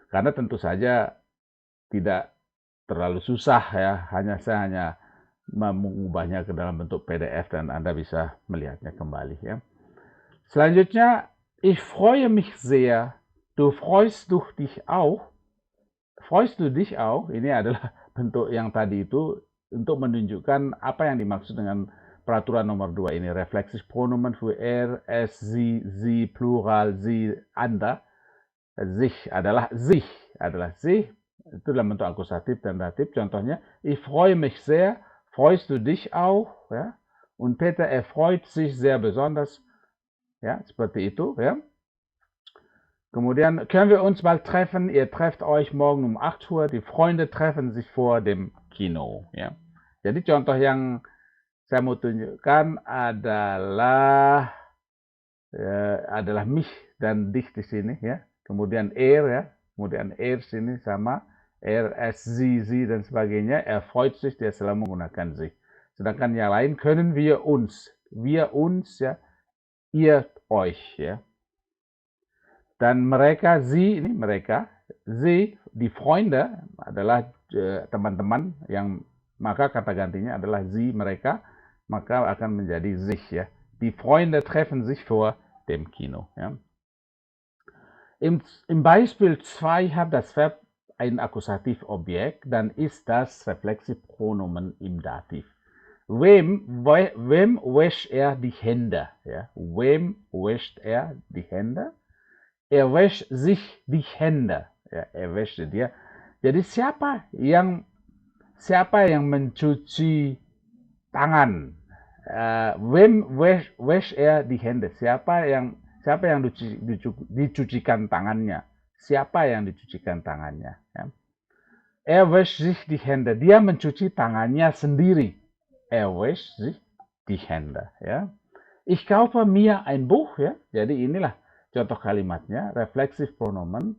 Karena tentu saja tidak terlalu susah ya, saya hanya mengubahnya ke dalam bentuk PDF dan Anda bisa melihatnya kembali ya. Selanjutnya, ich freue mich sehr. Du freust du dich auch? Freust du dich auch? Ini adalah bentuk yang tadi itu untuk menunjukkan apa yang dimaksud dengan peraturan nomor 2 ini. Refleksif pronomen für er, es, sie, plural, sie, anda. Sich adalah sich. Itu dalam bentuk akusatif dan datif. Contohnya, ich freue mich sehr. Freust du dich auch? Ja? Und Peter, er freut sich sehr besonders. Ja, seperti itu. Ja. Kemudian können wir uns mal treffen. Ihr trefft euch morgen um 8 Uhr. Die Freunde treffen sich vor dem Kino. Ya. Jadi contoh yang saya mau tunjukkan adalah mich dan dich di sini ya. Kemudian er ya. Kemudian er sini sama er, es, sie dan sebagainya. Er freut sich, dia selalu menggunakan sich. Sedangkan yang lain können wir uns ya, ihr euch ya. Dan mereka, sie, ini mereka, sie, die Freunde adalah teman-teman yang maka kata gantinya adalah sie, mereka, maka akan menjadi sich ya. Die Freunde treffen sich vor dem Kino. Ja. Im Beispiel 2 hat das Verb ein Akkusativobjekt, dann ist das Reflexivpronomen im Dativ. Wem wäscht er die Hände? Ja? Wem wäscht er die Hände? Er wäscht sich die Hände. Ya, er wäscht dia. Jadi siapa yang mencuci tangan? Wem wäscht er die Hände? Siapa yang dicucikan tangannya? Siapa yang dicucikan tangannya? Ya. Er wäscht sich die Hände. Dia mencuci tangannya sendiri. Er wäscht sich die Hände. Ya. Ich kaufe mir ein Buch. Ya. Jadi inilah contoh kalimatnya, reflexive pronomen.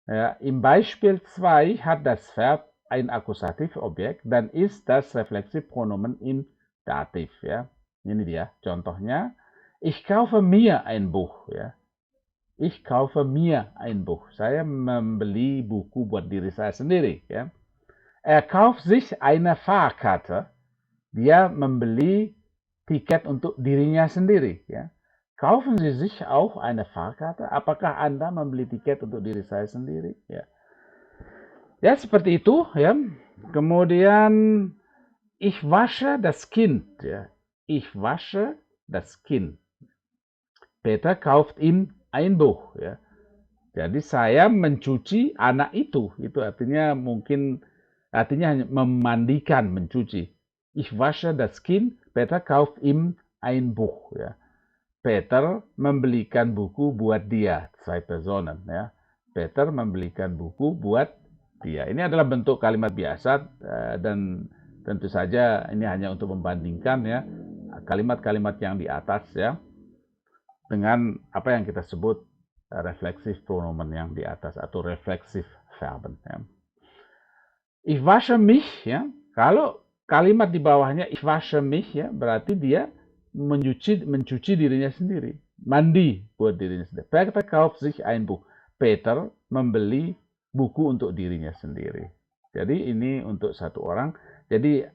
Ja, im Beispiel 2 hat das Verb ein Akkusativobjekt, dann ist das Reflexivpronomen im Dativ. Ya. Ini dia contohnya. Ich kaufe mir ein Buch. Ya. Ich kaufe mir ein Buch. Saya membeli buku buat diri saya sendiri. Ya. Er kauft sich eine Fahrkarte. Dia membeli tiket untuk dirinya sendiri. Ya. Kaufen Sie sich auch eine Fahrkarte? Apakah Anda membeli tiket untuk diri saya sendiri? Ya, ya seperti itu. Ya. Kemudian, ich wasche das Kind. Ya. Ich wasche das Kind. Peter kauft ihm ein Buch. Ya. Jadi saya mencuci anak itu. Itu artinya hanya memandikan, mencuci. Ich wasche das Kind. Peter kauft ihm ein Buch. Ya. Peter membelikan buku buat dia, zwei Personen ya. Peter membelikan buku buat dia. Ini adalah bentuk kalimat biasa dan tentu saja ini hanya untuk membandingkan ya kalimat-kalimat yang di atas ya dengan apa yang kita sebut refleksif pronomen yang di atas atau refleksif verben ya. Ich wasche mich ya. Kalau kalimat di bawahnya ich wasche mich ya, berarti dia mencuci dirinya sendiri, mandi buat dirinya sendiri. Peter kauft sich ein Buch. Peter membeli buku untuk dirinya sendiri. Jadi ini untuk satu orang. Jadi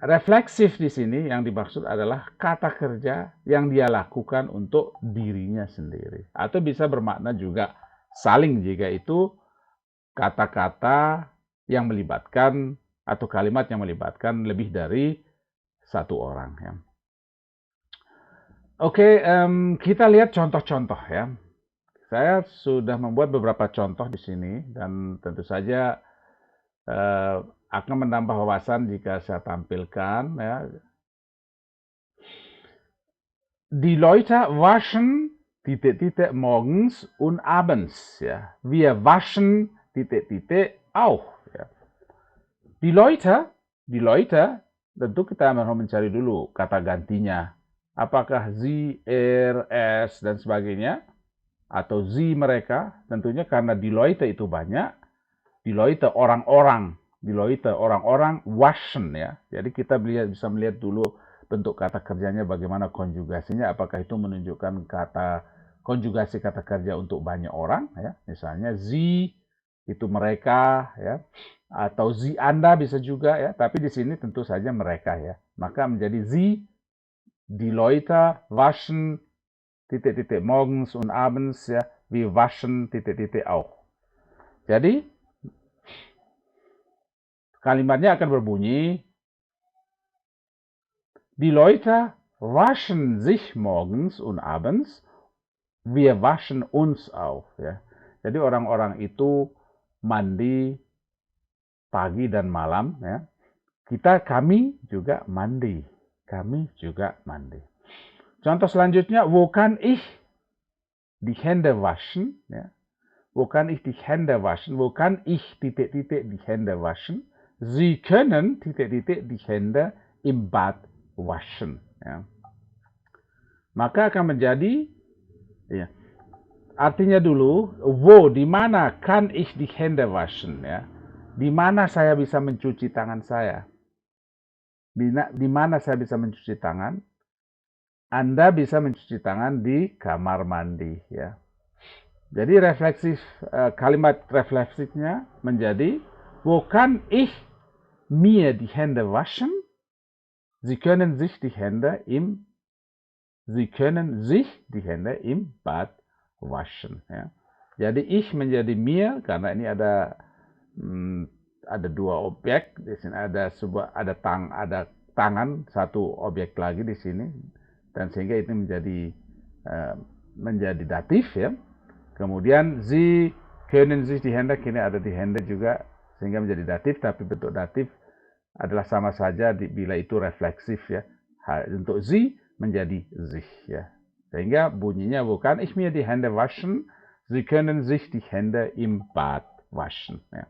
refleksif di sini yang dimaksud adalah kata kerja yang dia lakukan untuk dirinya sendiri. Atau bisa bermakna juga saling jika itu kata-kata yang melibatkan atau kalimat yang melibatkan lebih dari satu orang ya. Oke, kita lihat contoh-contoh ya. Saya sudah membuat beberapa contoh di sini dan tentu saja akan menambah wawasan jika saya tampilkan ya. Die Leute waschen titik-titik morgens und abends ya. Wir waschen titik-titik auch ya. Die Leute tentu kita harus mencari dulu kata gantinya. Apakah sie, er, es, dan sebagainya, atau sie mereka, tentunya karena die Leute itu banyak, die Leute orang-orang, waschen ya. Jadi kita bisa melihat dulu bentuk kata kerjanya, bagaimana konjugasinya, apakah itu menunjukkan konjugasi kata kerja untuk banyak orang, ya. Misalnya sie itu mereka ya, atau sie Anda bisa juga ya, tapi di sini tentu saja mereka ya. Maka menjadi sie, die Leute waschen titik-titik morgens und abends ya, wir waschen titik-titik auch. Jadi kalimatnya akan berbunyi, die Leute waschen sich morgens und abends, wir waschen uns auch ya. Jadi orang-orang itu mandi pagi dan malam ya. Kami juga mandi. Kami juga mandi. Contoh selanjutnya, wo kann ich die Hände waschen? Ya. Wo kann ich die Hände waschen? Wo kann ich titik-titik die Hände waschen? Sie können titik-titik die Hände im Bad waschen. Ya. Maka akan menjadi, ya, artinya dulu, wo, di mana kann ich die Hände waschen? Ya. Di mana saya bisa mencuci tangan saya? Di mana saya bisa mencuci tangan? Anda bisa mencuci tangan di kamar mandi ya. Jadi kalimat refleksifnya menjadi, wo kann ich mir die Hände waschen? Sie können sich die Hände im Bad waschen ya. Jadi ich menjadi mir karena ini ada dua objek di sini, ada tangan, satu objek lagi di sini, dan sehingga itu menjadi datif ya. Kemudian sie können sich die Hände, kini ada die Hände juga sehingga menjadi datif, tapi bentuk datif adalah sama saja bila itu refleksif ya. Untuk sie menjadi sich ya. Sehingga bunyinya bukan ich mir die Hände waschen, sie können sich die Hände im Bad waschen ya.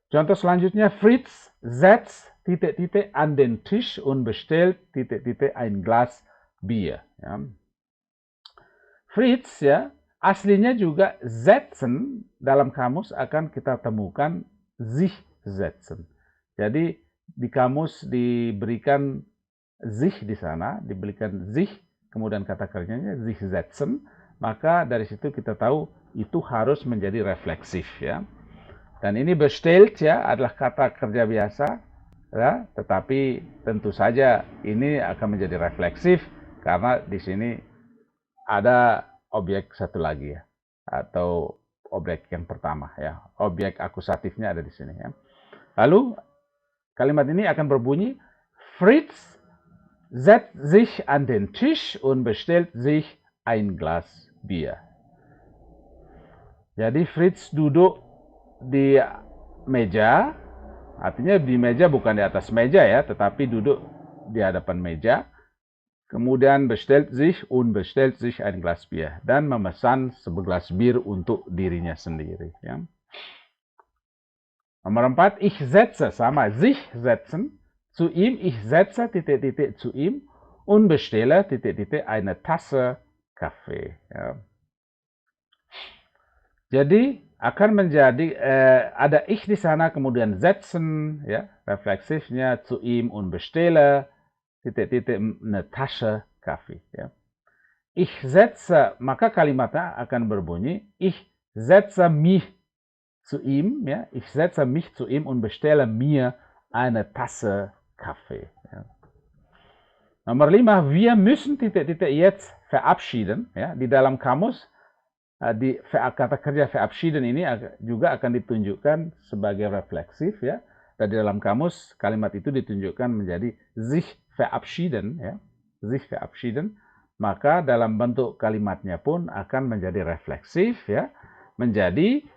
Contoh selanjutnya, Fritz setzt titik-titik an den Tisch und bestellt titik-titik ein Glas Bier. Ya. Fritz ya, aslinya juga setzen dalam kamus akan kita temukan sich setzen. Jadi di kamus diberikan sich di sana, diberikan sich, kemudian kata kerjanya sich setzen, maka dari situ kita tahu itu harus menjadi refleksif ya. Dan ini bestellt ya adalah kata kerja biasa ya, tetapi tentu saja ini akan menjadi refleksif karena di sini ada objek satu lagi ya, atau objek yang pertama ya, objek akusatifnya ada di sini ya. Lalu kalimat ini akan berbunyi, Fritz setzt sich an den Tisch und bestellt sich ein Glas Bier. Jadi Fritz duduk di meja, artinya di meja bukan di atas meja ya, tetapi duduk di hadapan meja. Kemudian bestellt sich ein Glas Bier, dan memesan segelas bir untuk dirinya sendiri. Ya. Nomor 4, ich setze, sama sich setzen, zu ihm, ich setze titik-titik zu ihm und bestelle titik-titik eine Tasse Kaffee. Ya. Jadi akan menjadi ada ich di sana, kemudian setzen ya, refleksifnya zu ihm und bestelle titik-titik eine Tasse Kaffee ya. Ich setze, maka kalimatnya akan berbunyi ich setze mich zu ihm ya, ich setze mich zu ihm und bestelle mir eine Tasse Kaffee ya. Nomor 5, wir müssen titik-titik jetzt verabschieden ya. Di dalam kamus di kata kerja verabschieden ini juga akan ditunjukkan sebagai refleksif ya. Dan di dalam kamus kalimat itu ditunjukkan menjadi sich verabschieden ya. Sich verabschieden, maka dalam bentuk kalimatnya pun akan menjadi refleksif ya. Menjadi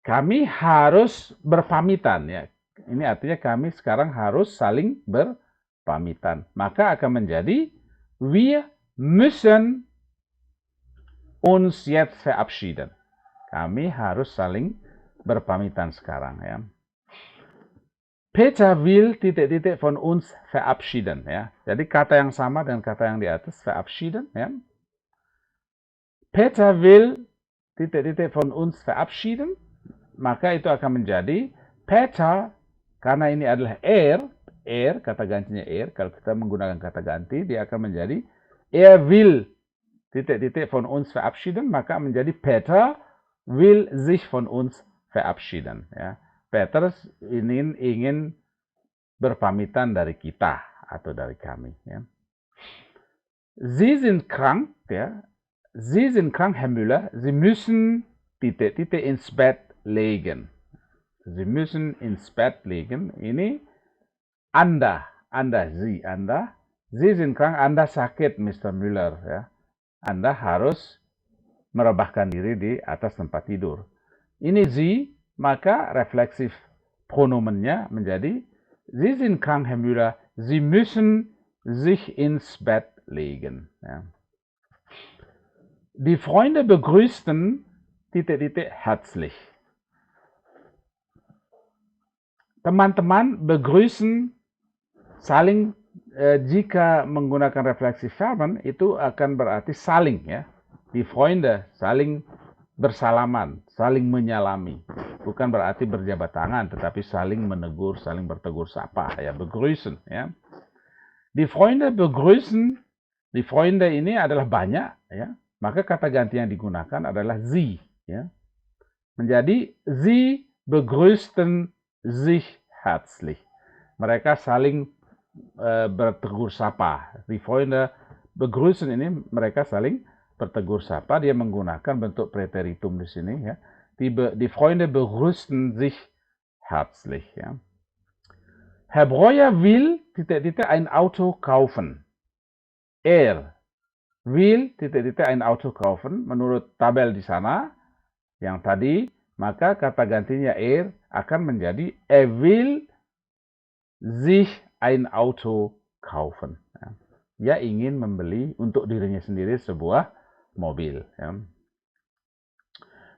kami harus berpamitan ya. Ini artinya kami sekarang harus saling berpamitan. Maka akan menjadi wir müssen uns jetzt verabschieden. Kami harus saling berpamitan sekarang ya. Peter will titik-titik von uns verabschieden ya. Jadi kata yang sama dengan kata yang di atas, verabschieden ya. Peter will titik-titik von uns verabschieden, maka itu akan menjadi Peter, karena ini adalah kata gantinya kalau kita menggunakan kata ganti dia akan menjadi will titik-titik von uns verabschieden, maka menjadi Peter will sich von uns verabschieden. Ya. Peter ingin berpamitan dari kita atau dari kami. Ya. Sie sind krank, ya. Sie sind krank, Herr Müller. Sie müssen titik-titik ins Bett legen. Sie müssen ins Bett legen. Ini Anda, Sie sind krank, Anda sakit, Mr. Müller. Ya. Anda harus merebahkan diri di atas tempat tidur. Ini Sie, maka refleksif pronomennya menjadi Sie sind krank, Herr Müller. Sie müssen sich ins Bett legen. Ja. Die Freunde begrüßten titik-titik herzlich. Teman-teman begrüßen saling jika menggunakan refleksif verben itu akan berarti saling ya. Die Freunde saling bersalaman, saling menyalami. Bukan berarti berjabat tangan tetapi saling menegur, saling bertegur sapa ya, begrüßen ya. Die Freunde begrüßen, die Freunde ini adalah banyak ya. Maka kata ganti yang digunakan adalah sie. Ya. Menjadi sie begrüßten sich herzlich. Mereka saling bertegur sapa. Die Freunde begrüßen ini mereka saling bertegur sapa. Dia menggunakan bentuk Präteritum di sini. Ya. Die Freunde begrüßten sich herzlich. Ya. Herr Breuer will titik-titik ein Auto kaufen. Er will titik-titik ein Auto kaufen menurut tabel di sana yang tadi, maka kata gantinya er akan menjadi er will sich ein Auto kaufen. Ya. Dia ingin membeli untuk dirinya sendiri sebuah mobil. Ya.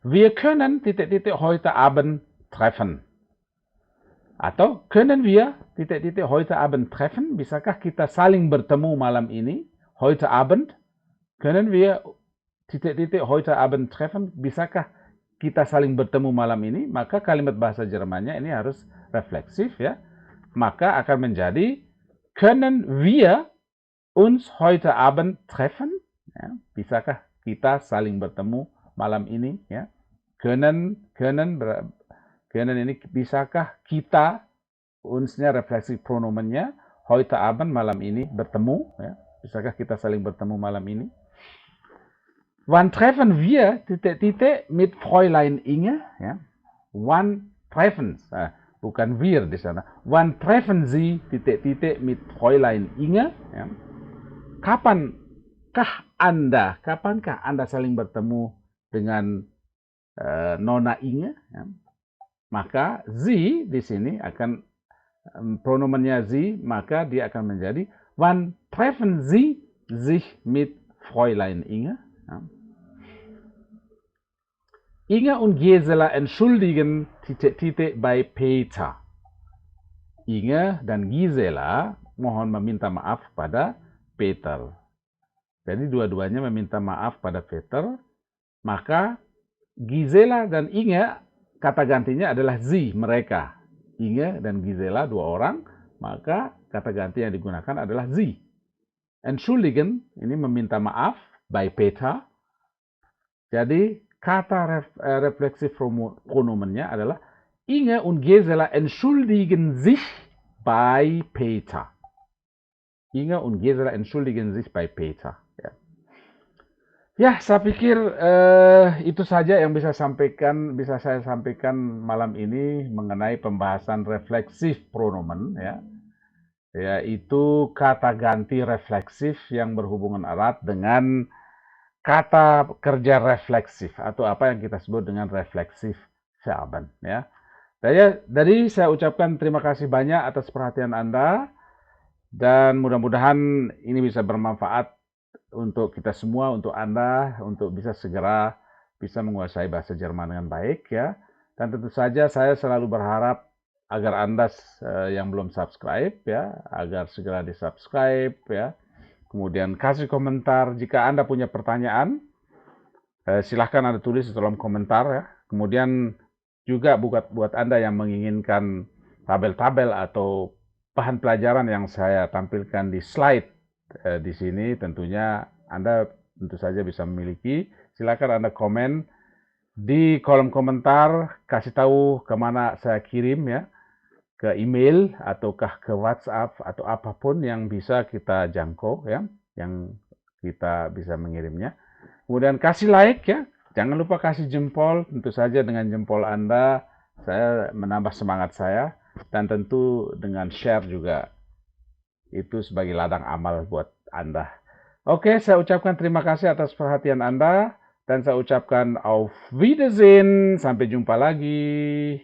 Wir können titik-titik heute Abend treffen. Atau können wir titik-titik heute Abend treffen? Bisakah kita saling bertemu malam ini? Heute Abend? Können wir titik-titik heute Abend treffen? Bisakah kita saling bertemu malam ini? Maka kalimat bahasa Jermannya ini harus refleksif ya. Maka akan menjadi können wir uns heute Abend treffen? Ya. Bisakah kita saling bertemu malam ini? Ya. Können ini bisakah kita, unsnya refleksif pronomennya heute Abend malam ini bertemu? Ya. Bisakah kita saling bertemu malam ini? Wann treffen wir titik-titik mit Fräulein Inge? Ya. Wann treffen, bukan wir di sana. Wann treffen Sie titik-titik mit Fräulein Inge? Ya. Kapankah Anda saling bertemu dengan Nona Inge? Ya. Maka Sie di sini akan pronomennya Sie, maka dia akan menjadi Wann treffen Sie sich mit Fräulein Inge? Ja. Inge und Gisela entschuldigen titik-titik bei Peter. Inge dan Gisela mohon meminta maaf pada Peter. Jadi dua-duanya meminta maaf pada Peter. Maka Gisela dan Inge kata gantinya adalah sie, mereka. Inge dan Gisela dua orang, maka kata ganti yang digunakan adalah sie. Entschuldigen ini meminta maaf by Peter. Jadi kata refleksif pronomennya adalah Inge und Gisela entschuldigen sich bei Peter. Inge und Gisela entschuldigen sich bei Peter. Ya, ya saya pikir itu saja yang bisa saya sampaikan malam ini mengenai pembahasan refleksif pronomen, ya, yaitu kata ganti refleksif yang berhubungan erat dengan kata kerja refleksif atau apa yang kita sebut dengan refleksif verben. Ya. Jadi saya ucapkan terima kasih banyak atas perhatian Anda dan mudah-mudahan ini bisa bermanfaat untuk kita semua, untuk Anda, untuk segera bisa menguasai bahasa Jerman dengan baik ya. Dan tentu saja saya selalu berharap agar Anda yang belum subscribe ya, agar segera di-subscribe ya. Kemudian kasih komentar. Jika Anda punya pertanyaan, silahkan Anda tulis di kolom komentar ya. Kemudian juga buat Anda yang menginginkan tabel-tabel atau bahan pelajaran yang saya tampilkan di slide di sini, tentunya Anda tentu saja bisa memiliki. Silakan Anda komen Di kolom komentar kasih tahu kemana saya kirim ya, ke email ataukah ke WhatsApp atau apapun yang bisa kita jangkau ya, yang kita bisa mengirimnya. Kemudian kasih like ya, jangan lupa kasih jempol, tentu saja dengan jempol Anda saya menambah semangat saya, dan tentu dengan share juga, itu sebagai ladang amal buat Anda. Oke, saya ucapkan terima kasih atas perhatian Anda, dan saya ucapkan auf Wiedersehen, sampai jumpa lagi.